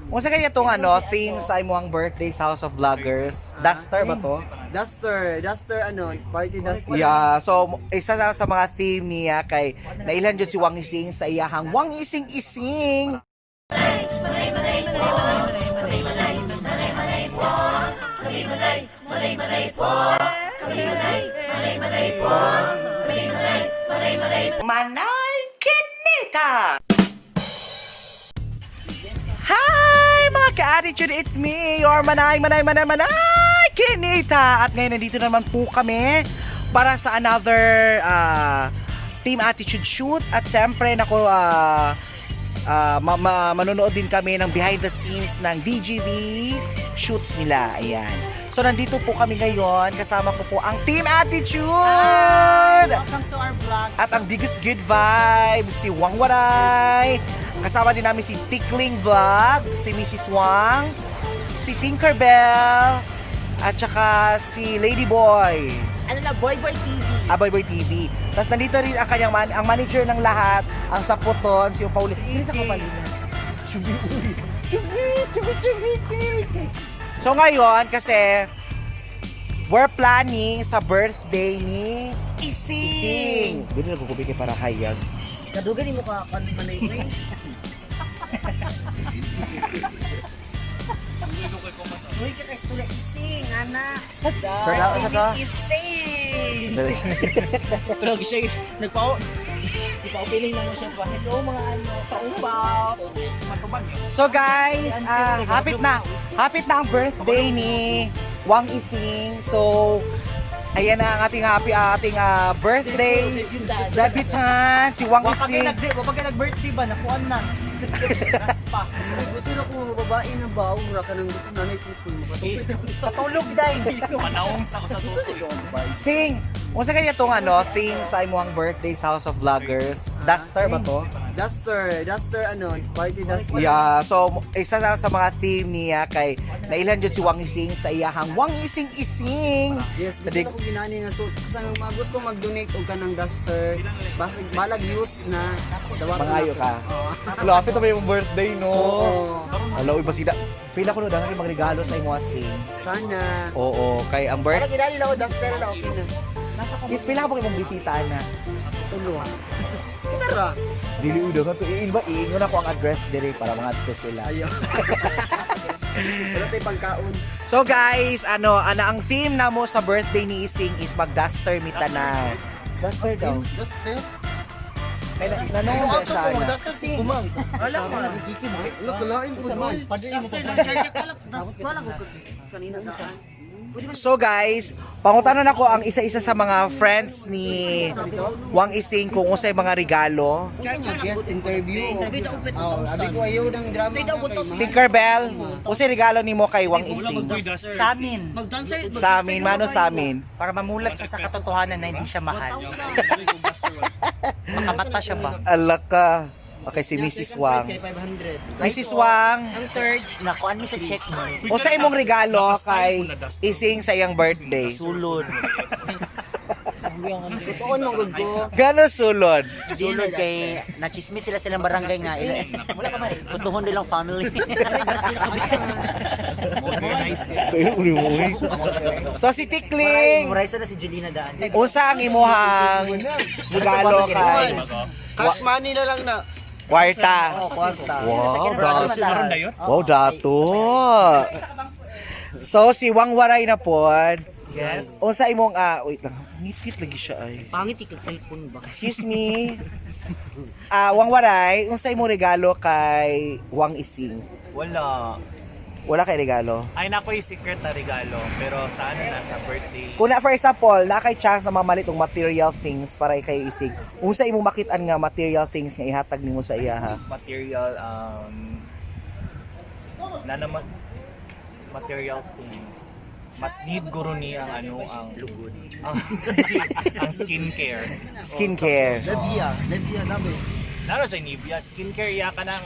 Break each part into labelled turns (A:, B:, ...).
A: Unsa kaya itong theme sa imong birthday sa House of Vloggers? Duster ba to?
B: Duster party duster.
A: Yeah, so isa na sa mga theme niya kay nailan jud si Wang Ising sa iyahang Wang Ising Ising. Manay Kinita! Hi mga ka-attitude, it's me, your Manay Kinita! At ngayon nandito naman po kami para sa another Team Attitude shoot. At syempre, manonood din kami ng behind the scenes ng DGV shoots nila. Ayan. So nandito po kami ngayon, kasama ko po ang Team Attitude!
B: Welcome to our vlog.
A: At ang Diggs Good Vibes, si Wang Waray. Kasama din namin si Tickling Vlog, si Mrs. Wang, si Tinkerbell, at saka si Ladyboy.
B: Boy TV.
A: Boy TV. Tapos nandito rin ang kanyang ang manager ng lahat, ang saputon, si Pauline. Isa ko Pauline. Chubi. So ngayon, kasi we're planning sa birthday ni Ising. Dito na kukubiki para hayag.
B: Kadugan mo ka manay mo eh. Uy, ka guys, tula Ising, anak. Ising. Pero siya nagpaupiling lang mo siya pa. Hello mga paupaw. Matubag yun.
A: So guys, hapit na ang birthday ni Wang Ising. So ayan na ang ating birthday debutant, si Wang Ising.
B: Wapag nag-birthday ba? Nakuan na. Raspa. Gusto na kung babae na ba? Ura ka nang gusto na naitutol mo. Patulog dahil.
C: Panaong sa ko sa tutoy.
A: Sing, unsa kaya itong theme sa imong birthday sa House of Vloggers? Duster ba to?
B: Duster party duster.
A: Yeah, so isa na sa mga theme niya kay nailan jud si Wang Ising sa iyahang Wang Ising Ising.
B: Yes, gusto ko ginani nga suit. Kasi gusto mag-donate og kanang duster. Basta balag used na dawat
A: Mangayo ka. Lapit na ba yung birthday, no? Hello, iba sila. Pila ko no dahil mga regalo sa imong Ising.
B: Sana.
A: Oo, kay ang
B: Balag
A: birthday.
B: ginani lang og duster na okay na.
A: Is pila po imong bisita na.
B: Tulo. Tara.
A: Dili udo nga to iingon ako ang address dire para mga to sila.
B: Ayo. Wala tay pangkaon.
A: So guys, ang theme namo sa birthday ni Ising is mag-duster mita na. Duster daw.
B: Duster.
A: Kaya nanong siya na.
B: Duster si kumang. Wala pa. Wala kalain po man. Kanina daan.
A: So guys, pangutanan ako ang isa-isa sa mga friends ni Wang Ising kung unsay mga regalo.
B: Guest interview. Abi ko ayaw ng drama.
A: Tinkerbell, unsay regalo nimo kay Wang Ising?
C: Sa amin.
A: Sa amin, mano sa amin.
C: Para mamulat siya sa katotohanan na hindi siya mahal. Makabata siya ba?
A: Ala ka. Okay, si Mrs. Wang.
B: Kay 500.
A: Mrs. Wang,
B: Ang third,
C: Nakuan mo sa check mo.
A: unsay imong regalo kay Ising sa iyang birthday?
C: Sulod.
B: sutuon mong gugo.
A: Gano sulod?
C: Sulod kay nachismis sila silang barangay nga. Wala ka ba? Putuhon nilang family.
A: So si Tikling,
C: Muraysa na si Julina daan.
A: unsa ang imuhang regalo kay
B: Cash money na lang na.
A: Kwarta?
B: Kwarta.
A: Wow, wow, dato. So si Wang Waray na pod.
C: Yes.
A: Unsa imong wait lang. Ngipit lagi siya ay.
C: Pangit ikag cellphone ba?
A: Excuse me. Wang Waray, unsa imong regalo kay Wang Ising?
C: Wala.
A: Wala kay regalo.
C: Ay nako yung secret na regalo. Pero sa sa birthday.
A: Kung na for example, na kay chance na mamalit og material things para kay Isig. Unsa imong makit-an nga material things nga ihatag nimo sa iya ha?
C: Material na naman material things mas need guro ni ang ang lugod ang skincare
B: Levia namin.
C: naro sa Nivea skincare iya ka nang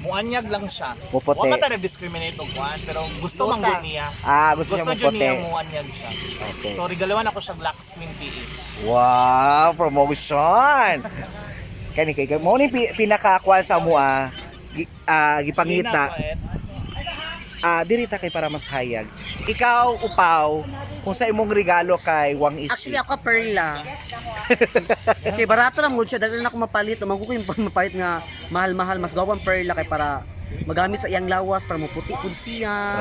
C: muanyag lang siya
A: Muputi.
C: wa ka ta discriminate og kuan pero gusto man gud niya
A: Gusto niya
C: jud niya
A: maputi.
C: muanyag siya
A: Okay.
C: so regaluhan ako siya Black Skin PH
A: Wow, promotion. Kani kay mo ni pinaka-kuan sa mua gipangita. Diri ta kay para mas hayag. Ikaw upaw kung sa imong regalo kay Wang Isi.
B: Actually ako perla. Kay barato lang gud siya dahil na ako mapalit, magko yung mapalit nga mahal-mahal mas gawang perla kay para magamit sa iyang lawas para maputi pud siya.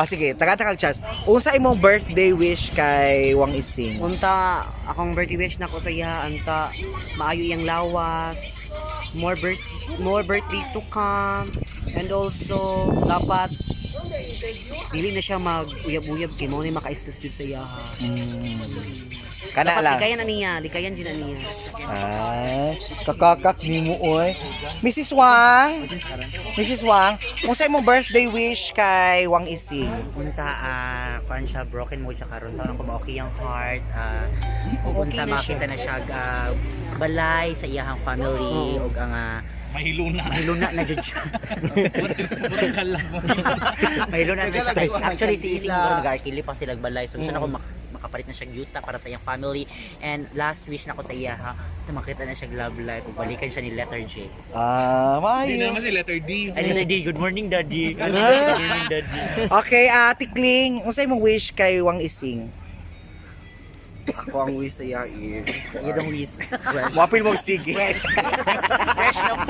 A: Sige, taga-takag chance. Unsa imong birthday wish kay Wang Ising?
B: Unta akong birthday wish na ko sa iya anta maayo iyang lawas. More birthdays to come, and also dapat dili na siya mag-uyab-uyab kay mo ni maka-stress jud sa iya.
A: Kana
B: Dapat
A: lang.
B: likayan din na niya.
A: Kakakak ni mo oy. Mrs. Wang, unsa imong birthday wish kay Wang Ising?
D: Unta kuan siya broken mo siya karon taon ko maoki ang heart unta makita na siya balay sa iyang family ug ang
C: Mahiluna.
D: mahiluna na jud siya.
C: Butang lang mo.
D: Mahiluna na siya. Actually si Ising mo nag-arkili pa sila balay so gusto na ko makapalit na siya yuta para sa iyang family, and last wish na ko sa iya makita na siya love life ug balikan siya ni letter J.
C: Hindi
A: Maayo.
C: naman si letter D.
D: Ay letter D, good morning daddy. Good morning daddy.
A: Okay, Tikling, unsa imong wish kay Wang Ising?
B: Ako ang wish sa iya is
D: Yun ang wish.
A: Wapil mo sige.
D: Fresh na po.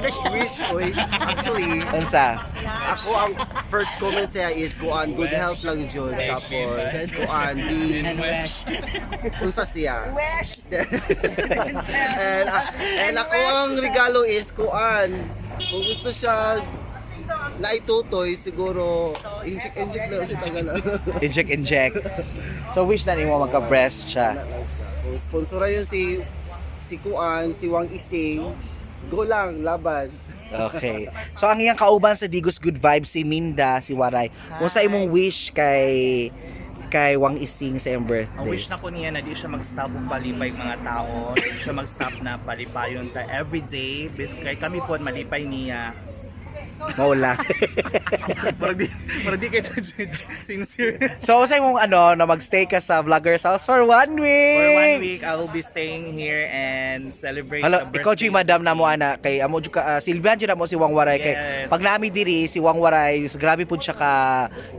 D: Wala siya.
B: wish oy. Actually,
A: Unsa?
B: ako ang first comment sa iya is kuan good health lang jud tapos kuan be unsa siya. and ako ang regalo is kuan kung gusto siya naitutoy siguro inject na siya tagal.
A: Inject. So wish na nimo magka-breast siya.
B: Kung sponsora yun si Kuan, si Wang Ising, go lang, laban.
A: Okay. So ang iyang kauban sa Digos Good Vibes si Minda, si Waray. Unsa imong wish kay Wang Ising sa iyang birthday?
C: Ang wish na ko niya na di siya mag-stop og palipay mga tao, di siya mag-stop na palipayon ta everyday. Kay kami po malipay niya.
A: Maula.
C: Para di kayo sincere.
A: So unsa imong na magstay ka sa Vlogger's House for 1 week?
C: For 1 week, I will be staying here and celebrate
A: Hello,
C: the
A: ikaw
C: birthday
A: Joy madam
C: of
A: na mo ana kay amo jud ka Silvian jud na mo si Wang Waray kay
C: Yes.
A: pag nami diri si Wang Waray grabe pud siya ka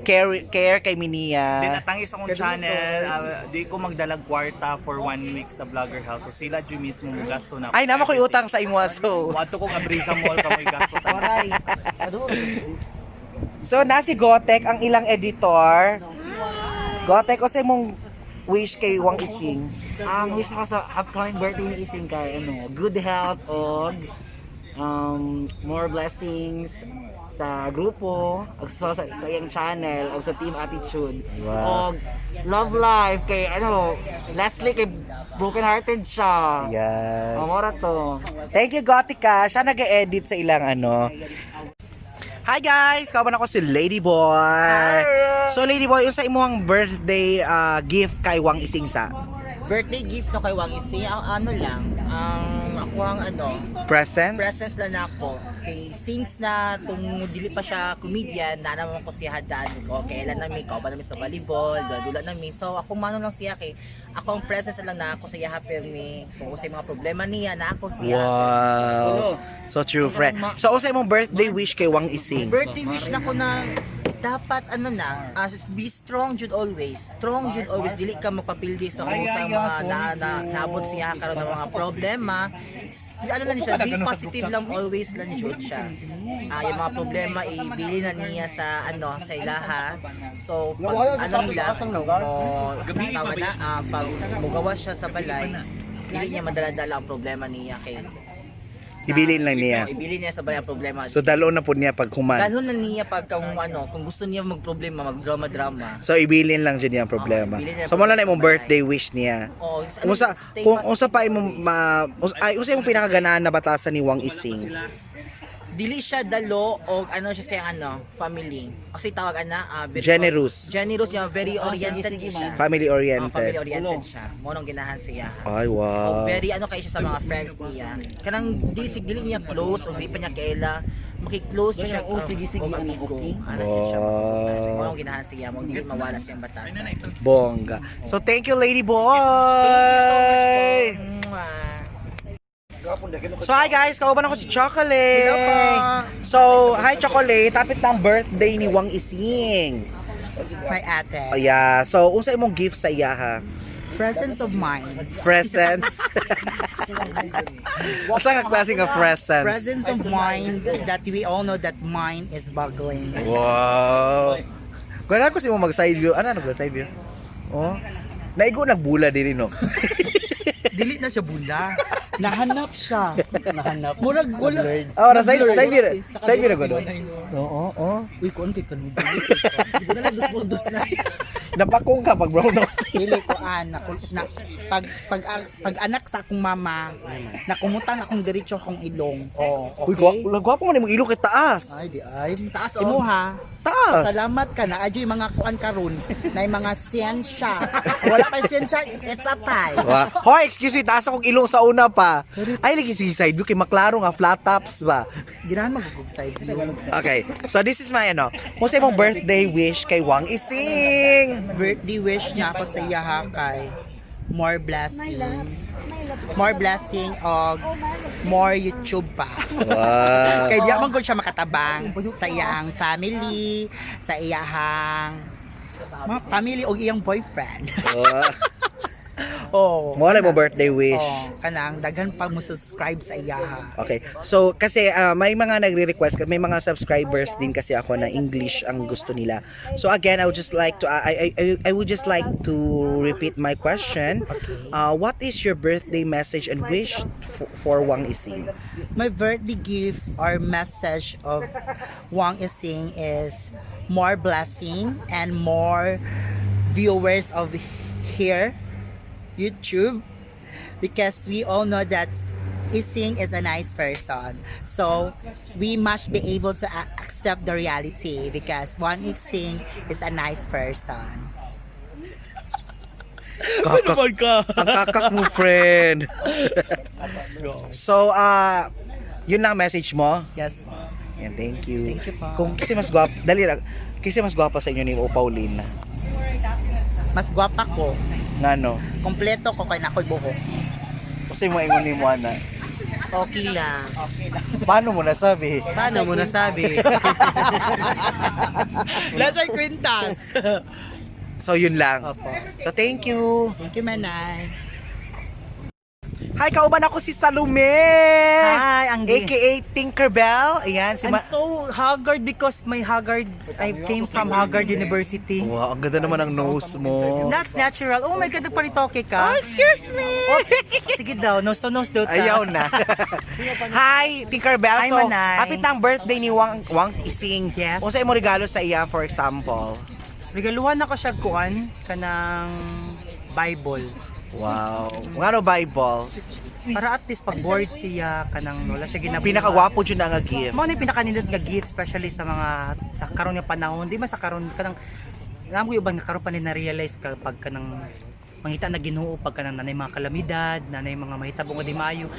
A: care kay
C: Din
A: Minia.
C: natangis akong channel, di ko magdalag kwarta for 1 week sa Vlogger House. So sila jud mismo mo gasto na.
A: Ay nama koy utang sa imo so.
C: Wato kong abrisa mall ka mo'y gasto.
B: Waray.
A: So na si Gotek ang ilang editor. Gotek o sa imong wish kay Wang Ising.
D: Ang wish ko sa upcoming birthday ni Ising kay good health og more blessings sa grupo ug sa iyang channel ug sa Team Attitude.
A: Wow.
D: Og love life kay Leslie kay broken hearted siya.
A: Yan.
D: Amora to.
A: Thank you Gotika. Siya nag-edit sa ilang Hi guys! Kauban ako si Ladyboy. So Ladyboy, unsa imong birthday gift kay Wang Ising sa?
E: Birthday gift no kay Wang Ising, ang ako ang
A: Presents?
E: presents lang ako. Okay, since na tung dili pa siya comedian, na naman ko siya hadaan ko. Kailan na ko ba namin sa volleyball, dula namin. So ako mano lang siya kay ako ang presents lang na ako sa iya permi. Kung usay mga problema niya na ako siya.
A: Wow. So true, friend. So unsa imong birthday wish kay Wang Ising?
E: Birthday wish na ko na dapat be strong jud always. Strong jud always, dili ka magpapildi sa kung sa mga naabot siya karon ng mga problema. Lang siya, be positive lang always lang jud siya. Yung mga problema ibili na niya sa sa ilaha. So pag nila kung pag mugawa siya sa balay, dili niya madala-dala ang problema niya kay
A: Ibilin lang niya.
E: ibili niya sa balay ang problema.
A: So dalo na po niya pag human.
E: Dalhon na niya pag kung gusto niya magproblema, magdrama-drama.
A: So ibilin lang dyan niya ang problema.
E: ibilin niya
A: So mo lang na imong
E: problema.
A: birthday wish niya.
E: Oh,
A: Unsa pa imong unsa imong pinakaganaan na batasan ni Wang Ising?
E: dili siya dalo og siya sa family. Kasi tawag
A: Generous.
E: Generous niya, very oriented siya.
A: Family
E: Family
A: oriented.
E: oriented siya. Mo nang ginahan siya.
A: Ay
E: O
A: wow.
E: very kay siya sa mga friends niya. Kanang dili niya close o di pa niya kaila. Maki-close siya og amigo. Siya. Mo nang ginahan siya, mo dili mawala siyang batasan.
A: Bongga. So thank you Lady Boy.
E: Thank you so much po. Mwah.
A: So hi guys, kauban ako si Chocolate.
E: Hello po.
A: So, hi Chocolate, tapit ng birthday ni Wang Ising.
E: My ate.
A: Oh yeah, so unsa imong gift sa iya ha?
E: Presence of mind.
A: Presents. Usa ka klase nga presents?
E: Presence of mind that we all know that mind is boggling.
A: Wow. Kaya ko si mo mag-side view. Ano nag-side view? Oh. Naigo nagbula din no.
E: Dili na siya bula. Nahanap siya. Nahanap. Murag wala.
A: Oh, na side view. Side view na ko doon. Oo.
E: Uy, kuan kay kanud. Di ko na dos na.
A: Napakong ka pag brown out.
E: Dili ko pag anak sa akong mama, nakumutan akong diretso akong ilong. Oh,
A: Uy,
E: okay.
A: gwapo man imong ilong kay taas.
E: Ay, di ay. Taas imo ha.
A: Taas.
E: Salamat ka na. Adyo yung mga kuan karon na yung mga siyensya. Wala kay siyensya, it's a tie.
A: Wa. Hoy, excuse me, taas akong ilong sa una pa. Ay, lagi si side view kay maklaro nga flat tops ba.
E: Ginahan magugug side view.
A: Okay. So this is my kung sa imong birthday wish kay Wang Ising.
E: Birthday wish na ako sa iya ha, kay more blessings. More blessing o more YouTube pa.
A: Wow.
E: Kay di man gud siya makatabang sa iyang family, sa iyang mga family o iyang boyfriend. Oh.
A: Mo mo birthday wish.
E: Oh, kanang daghan pa mo subscribe sa iya ha.
A: Okay. So kasi may mga nagre-request, may mga subscribers din kasi ako na English ang gusto nila. So again, I would just like to I would just like to repeat my question. What is your birthday message and wish for Wang Ising?
E: My birthday gift or message of Wang Ising is more blessing and more viewers of here YouTube, because we all know that Ising is a nice person. So we must be able to accept the reality because Wang Ising is a nice person.
A: Ang kakak mo, friend. So, yun lang message mo.
E: Yes po.
A: Yan, thank you.
E: Thank you po.
A: Kung kasi mas guwapa, dali lang. Kasi mas guwapa sa inyo ni Pauline.
E: Mas gwapa ko.
A: Ngano?
E: Kompleto ko kay nakoy buhok.
A: Kasi mo ingon ni mo ana.
B: Okay lang.
A: Paano mo nasabi?
B: Paano mo nasabi?
E: Lasay kwintas.
A: So yun lang. So thank you.
E: Thank you, Manay.
A: Hi, kauban ako si Salome.
D: Hi, Anggi.
A: AKA Tinkerbell. Ayan, si
D: I'm so haggard because I came from Haggard University.
A: Wow, ang ganda naman ng nose mo.
D: That's natural. Oh my God, nagparitoke ka.
A: Oh, excuse me.
D: Sige daw, nose to nose daw ta.
A: Ayaw na. Hi, Tinkerbell.
D: Hi,
A: So,
D: Manay.
A: hapit ang birthday ni Wang Ising.
D: Yes.
A: Kung sa imo regalo sa iya, for example.
D: Regaluhan ako siya kuan kanang Bible.
A: Wow. Ngano Bible?
D: Para at least pag bored siya kanang wala siya ginabuhat.
A: Pinakagwapo dyan na nga gift.
D: Mo na yung pinakanindot nga gift, especially sa mga sa karon nga panahon. Di man sa karon kanang alam ko yung ibang karon pa ni na-realize kapag kanang mangita na Ginoo pag kanang nanay mga kalamidad, nanay mga mahitabo nga di maayo.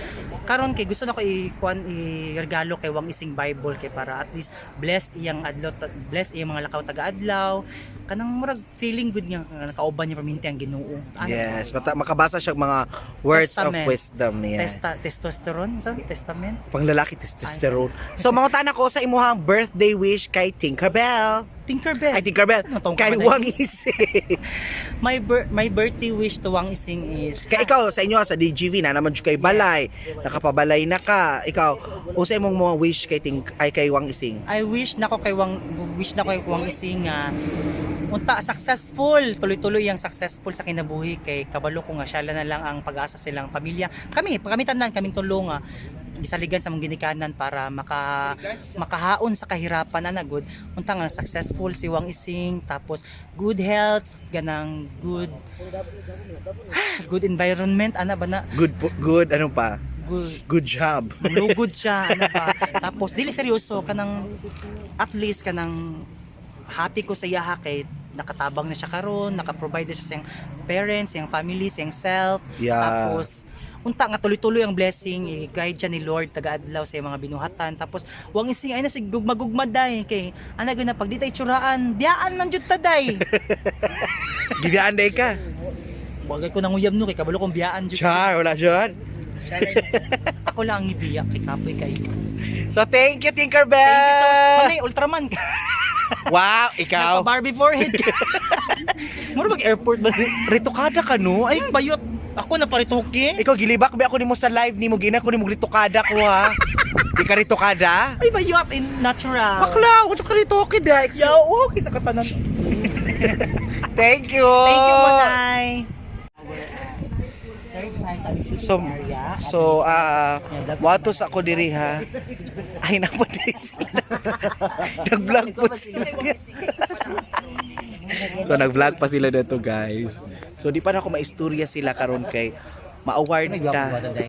D: Karon kay gusto nako i-regalo kay Wang Ising Bible kay para at least blessed iyang adlaw, blessed iyang mga lakaw taga-adlaw. Kanang murag feeling good nga nakauban niya paminti ang Ginoo.
A: Yes, makabasa siya mga words
D: Testament.
A: of wisdom. Yeah.
D: Testosterone sa testament.
A: Panglalaki, testosterone. So, mangutan ako sa imuhang birthday wish kay Tinkerbell.
D: Tinkerbell.
A: Ay, Tinkerbell.
D: Natong
A: Kay
D: kamanay.
A: Wang Ising.
D: My birthday wish to Wang Ising is
A: Kaya ikaw, sa inyo, sa DGV na naman dyan kay Balay. Nakapabalay na ka. Ikaw, usa imong mga wish kay Wang Ising.
D: I wish na ko kay Wang Ising nga unta successful, tuloy-tuloy yang successful sa kinabuhi kay kabalo ko nga siya na lang ang pag-asa silang pamilya. Kami tanan kaming tulo nga gisaligan sa mong ginikanan para makahaon sa kahirapan na good. Unta nga successful si Wang Ising, tapos good health, ganang good environment ana ba na
A: Good, ano pa?
D: good
A: Good job.
D: lugod siya ano ba. Tapos dili seryoso kanang at least kanang happy ko sa iya kay nakatabang na siya karon, naka-provide siya sa iyang parents, sa iyang family, sa iyang self.
A: Yeah.
D: Tapos unta nga tuloy-tuloy ang blessing, i-guide siya ni Lord taga-adlaw sa iyang mga binuhatan. Tapos Wang Ising ay na sig gugma day kay ana gyud na pag di tay tsuraan, biyaan man jud ta day.
A: Gibiyaan day ka.
D: Bagay ko nang uyab no kay kabalo kong biyaan jud.
A: Char, wala dyan.
E: Ako lang ang ibiyak kay Kapoy kayo.
A: So thank you, Tinkerbell!
E: Thank you so much. Manay, Ultraman ka.
A: Wow, ikaw.
E: Barbie forehead ka. Mura mag-airport ba?
A: Ritokada ka no? Ay,
E: Ay, bayot. Ako na paritoke.
A: ikaw gilibak ba ako nimo sa live nimo gina ko nimo ritokada ko ha. Di ka ritokada?
E: Ay, bayot in natural.
A: Bakla, ko ka ritoke da.
E: Yo, okay sa katanan.
A: Thank you.
E: Thank you, Manay.
A: So watos ako diri ha. Ay napa sila. Nag-vlog po sila. So nag-vlog pa sila dito guys. So di pa na ako maistorya sila karon kay ma-award ta.